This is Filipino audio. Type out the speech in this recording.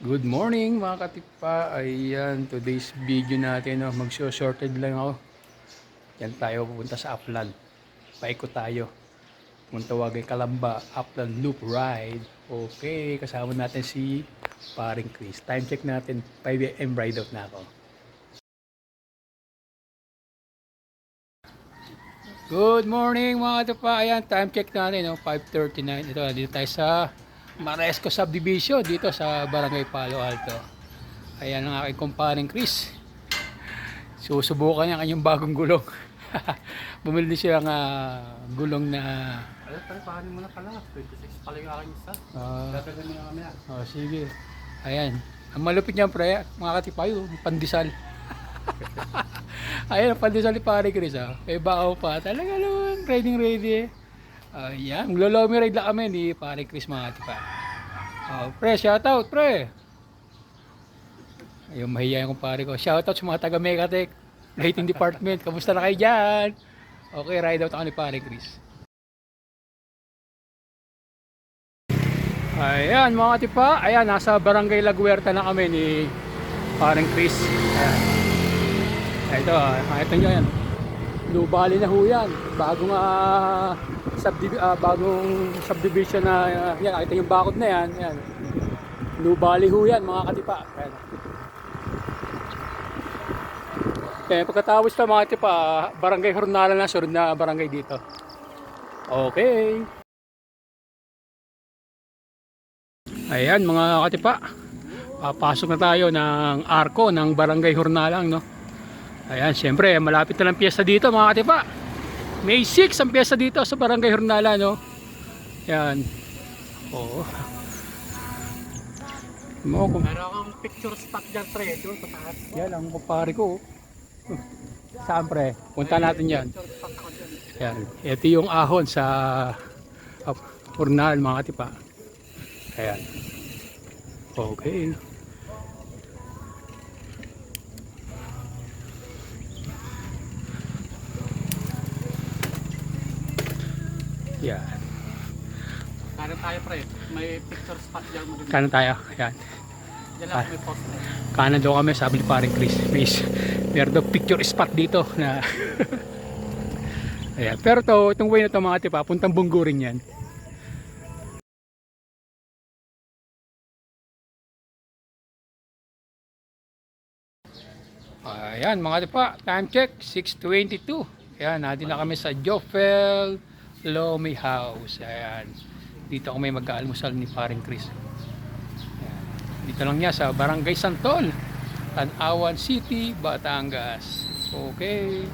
Good morning mga katipa. Ayan, today's video natin, no, mag-shorted lang ako. Yan tayo pupunta sa Upland. Paikot tayo. Punta Wagay Calamba, Upland Loop Ride. Okay, kasama natin si paring Chris. Time check natin, 5 AM ride out na ako. Good morning mga katipa. Ayan, time check natin, no, 5:39. Ito, dito tayo sa Maresco Subdivision, dito sa Barangay Palo Alto. Ayan ang aking kumparing Chris. Susubukan niya kanyang bagong gulong. Bumili din siya ng gulong na... Ay, paano mo na pala? 26 pala yung aking isa. Dadagan mo na kami na. Oh, sige. Ayan. Ang malupit niya pre, mga katipayo, pandesal. Ayan, ang pandesal ni pare Chris. May bao pa. Talaga naman, ready. Ayan, lolomi ride lang kami ni pare Chris mga katipa. Pre, shoutout pre. Ayun, mahihayin kong pare ko. Shoutout sa mga taga Megatech Rating Department. Kamusta na kayo dyan? Okay, ride out ako ni pare Chris. Ayan mga katipa. Ayan, nasa Barangay Laguerta na kami ni pareng Chris. Ayan. Ito nyo yan. Nubali na ho yan. Bagong subdivision na yan. Ito yung bakod na yan. Yan. Nubali ho yan mga katipa. Ayan. Okay, pagkatapos na mga katipa, Barangay Hornala na, sunod na barangay dito. Okay. Ayan mga katipa. Papasok na tayo ng arko ng Barangay Hornalang, no? Ayan, syempre, malapit na lang piyesta dito mga katipa. May 6 ang piyesta dito sa Barangay Hornala, no? Yan. Oo. Meron akong picture spot dyan, pre. Doon sa taas. Yan ang kumpare ko. Saan pre? Punta natin yan. Picture spot ako dyan. Yan. Ito yung ahon sa Hornal mga katipa. Ayan. Okay. Yan. Kanan tayo, pre. May picture spot dyan. Kanan tayo. Ayan. Dyan lang may post. Kanan daw kami, sabi ni paring Chris. Meron daw picture spot dito na ayan. Pero itong way na to mga tipa, puntang Bunggo rin yan. Ayan mga tipa, time check 6:22. Ayan, natin na kami sa Jofel Lomi House. Ayan. Dito kami mag-aalmusal ni paring Chris. Ayan. Dito lang niya sa Barangay Santol, Tanawan City, Batangas. Okay.